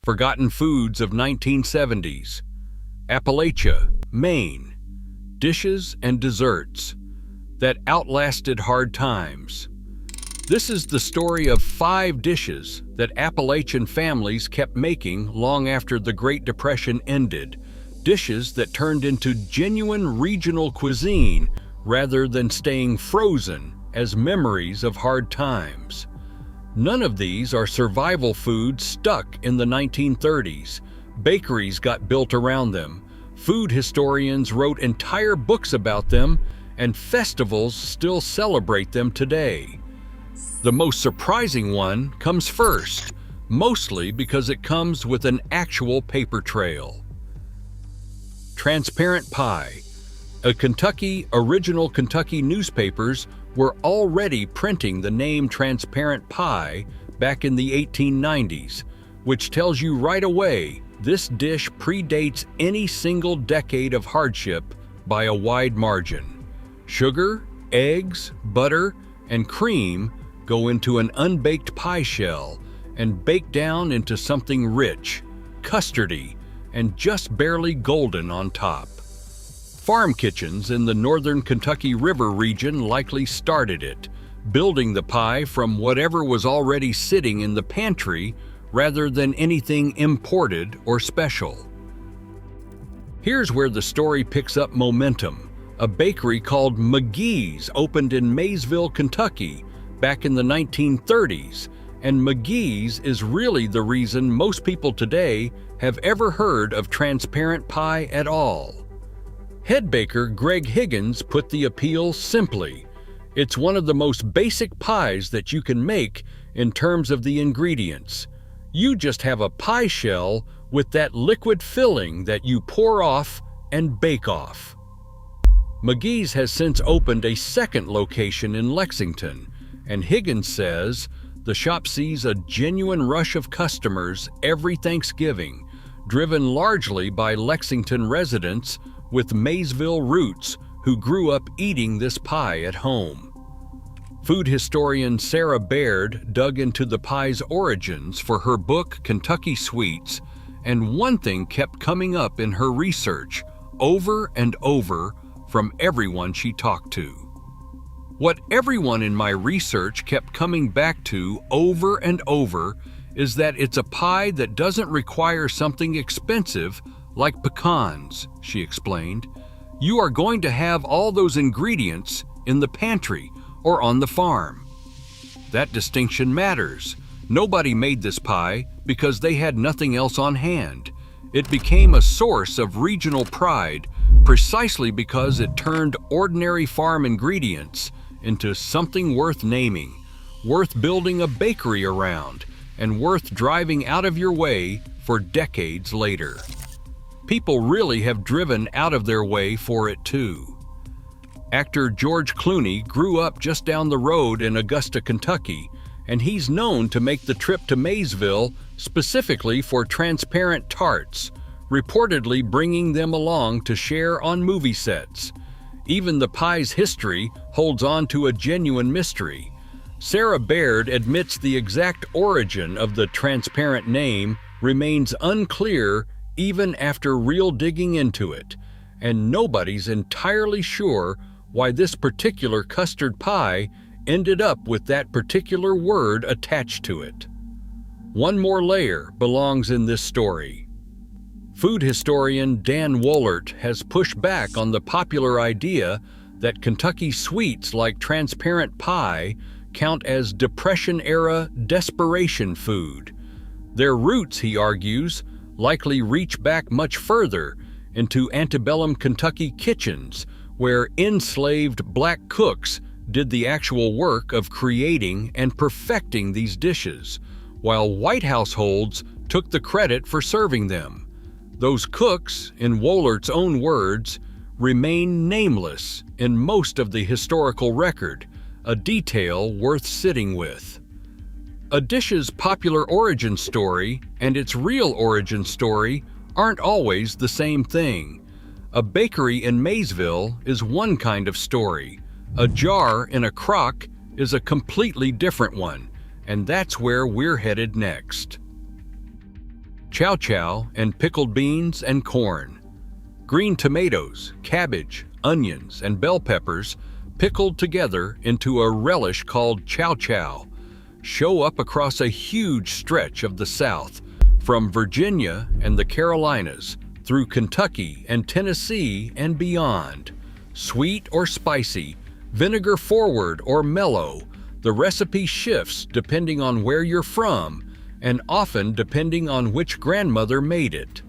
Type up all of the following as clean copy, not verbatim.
Forgotten Foods of 1970s. Appalachia, Maine. Dishes and desserts that outlasted hard times. This is the story of 5 dishes that Appalachian families kept making long after the Great Depression ended. Dishes that turned into genuine regional cuisine rather than staying frozen as memories of hard times. None of these are survival foods stuck in the 1930s. Bakeries got built around them. Food historians wrote entire books about them, and festivals still celebrate them today. The most surprising one comes first, mostly because it comes with an actual paper trail. Transparent pie. Original Kentucky newspapers were already printing the name transparent pie back in the 1890s, which tells you right away this dish predates any single decade of hardship by a wide margin. Sugar, eggs, butter, and cream go into an unbaked pie shell and bake down into something rich, custardy, and just barely golden on top. Farm kitchens in the northern Kentucky River region likely started it, building the pie from whatever was already sitting in the pantry rather than anything imported or special. Here's where the story picks up momentum. A bakery called McGee's opened in Maysville, Kentucky, back in the 1930s, and McGee's is really the reason most people today have ever heard of transparent pie at all. Head baker Greg Higgins put the appeal simply. It's one of the most basic pies that you can make in terms of the ingredients. You just have a pie shell with that liquid filling that you pour off and bake off. McGee's has since opened a second location in Lexington, and Higgins says the shop sees a genuine rush of customers every Thanksgiving, driven largely by Lexington residents with Maysville roots who grew up eating this pie at home. Food historian Sarah Baird dug into the pie's origins for her book Kentucky Sweets, and one thing kept coming up in her research over and over from everyone she talked to. What everyone in my research kept coming back to over and over is that it's a pie that doesn't require something expensive like pecans, she explained. You are going to have all those ingredients in the pantry or on the farm. That distinction matters. Nobody made this pie because they had nothing else on hand. It became a source of regional pride precisely because it turned ordinary farm ingredients into something worth naming, worth building a bakery around, and worth driving out of your way for decades later. People really have driven out of their way for it too. Actor George Clooney grew up just down the road in Augusta, Kentucky, and he's known to make the trip to Maysville specifically for transparent tarts, reportedly bringing them along to share on movie sets. Even the pie's history holds on to a genuine mystery. Sarah Baird admits the exact origin of the transparent name remains unclear even after real digging into it, and nobody's entirely sure why this particular custard pie ended up with that particular word attached to it. One more layer belongs in this story. Food historian Dan Wohlert has pushed back on the popular idea that Kentucky sweets like transparent pie count as Depression-era desperation food. Their roots, he argues, likely reach back much further into antebellum Kentucky kitchens, where enslaved black cooks did the actual work of creating and perfecting these dishes, while white households took the credit for serving them. Those cooks, in Wohlert's own words, remain nameless in most of the historical record, a detail worth sitting with. A dish's popular origin story and its real origin story aren't always the same thing. A bakery in Maysville is one kind of story. A jar in a crock is a completely different one, and that's where we're headed next. Chow-Chow, and pickled beans and corn. Green tomatoes, cabbage, onions, and bell peppers pickled together into a relish called Chow-Chow show up across a huge stretch of the South, from Virginia and the Carolinas through Kentucky and Tennessee and beyond. Sweet or spicy, vinegar forward or mellow, the recipe shifts depending on where you're from and often depending on which grandmother made it.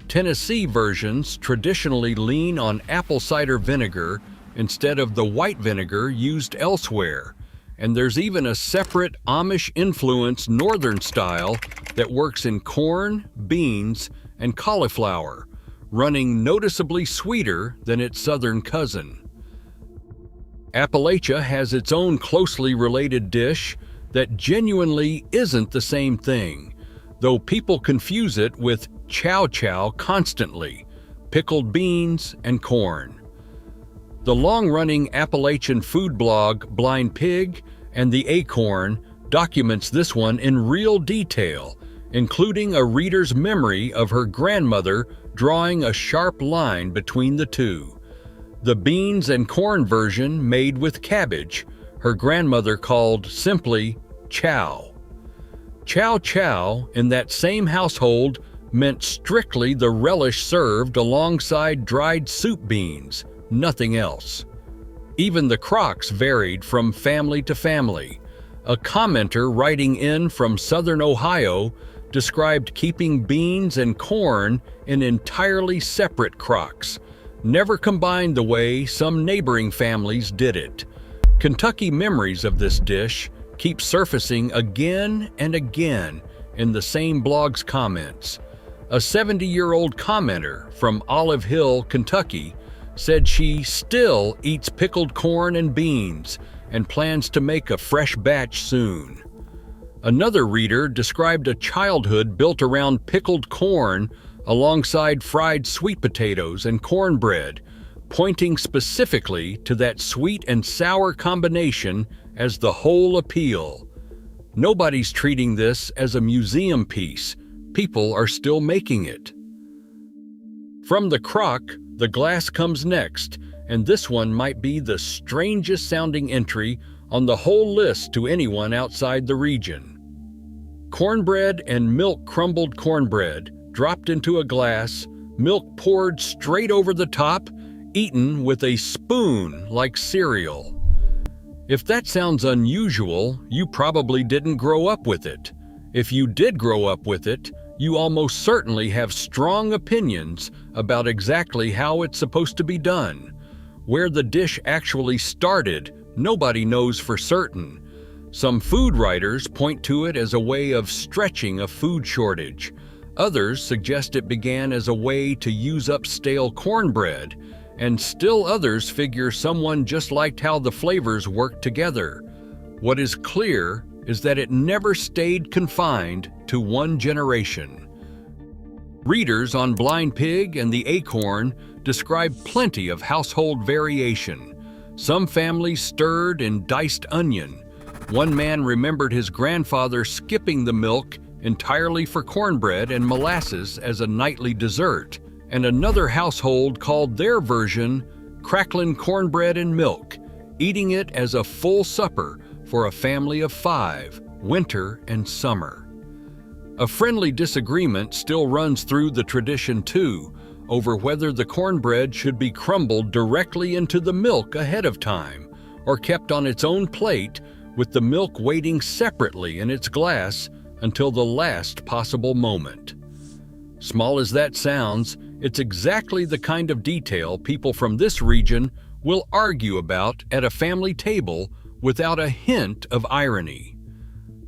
Tennessee versions traditionally lean on apple cider vinegar instead of the white vinegar used elsewhere, and there's even a separate Amish-influenced northern style that works in corn, beans, and cauliflower, running noticeably sweeter than its southern cousin. Appalachia has its own closely related dish that genuinely isn't the same thing, though people confuse it with Chow-Chow constantly, pickled beans and corn. The long-running Appalachian food blog Blind Pig and the Acorn documents this one in real detail, including a reader's memory of her grandmother drawing a sharp line between the two. The beans and corn version made with cabbage, her grandmother called simply chow. Chow-Chow in that same household meant strictly the relish served alongside dried soup beans, nothing else. Even the crocks varied from family to family. A commenter writing in from southern Ohio described keeping beans and corn in entirely separate crocks, never combined the way some neighboring families did it. Kentucky memories of this dish keep surfacing again and again in the same blog's comments. A 70-year-old commenter from Olive Hill, Kentucky, said she still eats pickled corn and beans and plans to make a fresh batch soon. Another reader described a childhood built around pickled corn alongside fried sweet potatoes and cornbread, pointing specifically to that sweet and sour combination as the whole appeal. Nobody's treating this as a museum piece. People are still making it. From the crock, the glass comes next, and this one might be the strangest sounding entry on the whole list to anyone outside the region. Cornbread and milk crumbled cornbread, dropped into a glass, milk poured straight over the top, eaten with a spoon like cereal. If that sounds unusual, you probably didn't grow up with it. If you did grow up with it, you almost certainly have strong opinions about exactly how it's supposed to be done. Where the dish actually started, nobody knows for certain. Some food writers point to it as a way of stretching a food shortage. Others suggest it began as a way to use up stale cornbread, and still others figure someone just liked how the flavors worked together. What is clear is that it never stayed confined to one generation. Readers on Blind Pig and the Acorn describe plenty of household variation. Some families stirred in diced onion. One man remembered his grandfather skipping the milk entirely for cornbread and molasses as a nightly dessert, and another household called their version cracklin' cornbread and milk, eating it as a full supper for a family of 5, winter and summer. A friendly disagreement still runs through the tradition too, over whether the cornbread should be crumbled directly into the milk ahead of time, or kept on its own plate with the milk waiting separately in its glass until the last possible moment. Small as that sounds, it's exactly the kind of detail people from this region will argue about at a family table without a hint of irony.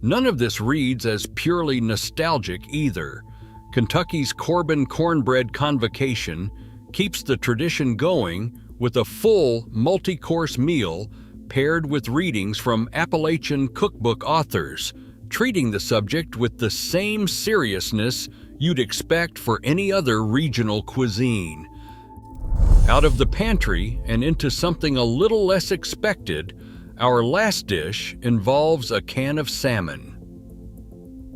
None of this reads as purely nostalgic either. Kentucky's Corbin cornbread convocation keeps the tradition going with a full multi-course meal paired with readings from Appalachian cookbook authors, treating the subject with the same seriousness you'd expect for any other regional cuisine. Out of the pantry and into something a little less expected, our last dish involves a can of salmon.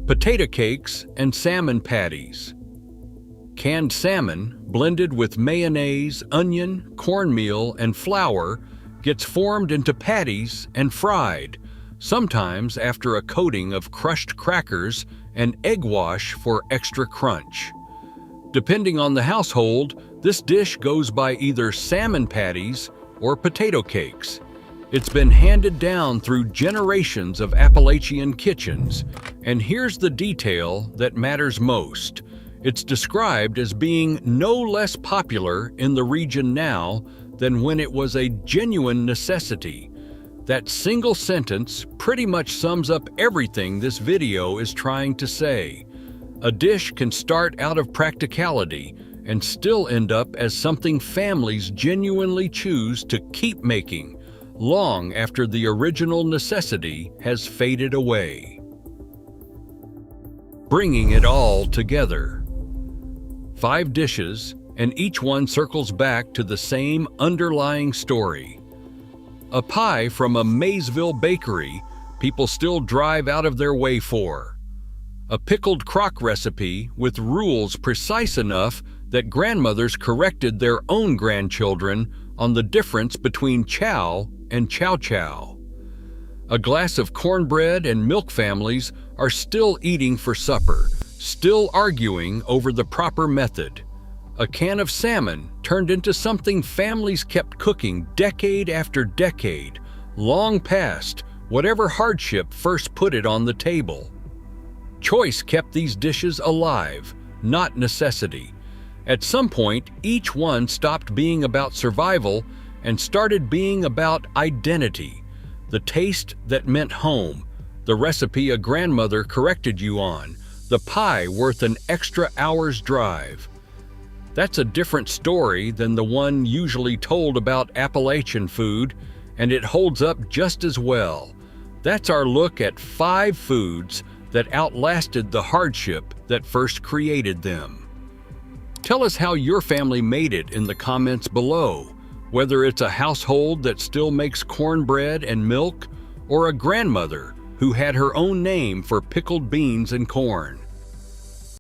potato cakes, and salmon patties. Canned salmon, blended with mayonnaise, onion, cornmeal, and flour, gets formed into patties and fried, sometimes after a coating of crushed crackers and egg wash for extra crunch. Depending on the household, this dish goes by either salmon patties or potato cakes. It's been handed down through generations of Appalachian kitchens, and here's the detail that matters most. It's described as being no less popular in the region now than when it was a genuine necessity. That single sentence pretty much sums up everything this video is trying to say. A dish can start out of practicality and still end up as something families genuinely choose to keep making, long after the original necessity has faded away. Bringing it all together. 5 dishes, and each one circles back to the same underlying story. A pie from a Maysville bakery people still drive out of their way for. A pickled crock recipe with rules precise enough that grandmothers corrected their own grandchildren on the difference between chow and chow-chow. A glass of cornbread and milk families are still eating for supper, still arguing over the proper method. A can of salmon turned into something families kept cooking decade after decade, long past whatever hardship first put it on the table. Choice kept these dishes alive, not necessity. At some point, each one stopped being about survival and started being about identity, the taste that meant home, the recipe a grandmother corrected you on, the pie worth an extra hour's drive. That's a different story than the one usually told about Appalachian food, and it holds up just as well. That's our look at 5 foods that outlasted the hardship that first created them. Tell us how your family made it in the comments below, whether it's a household that still makes cornbread and milk, or a grandmother who had her own name for pickled beans and corn.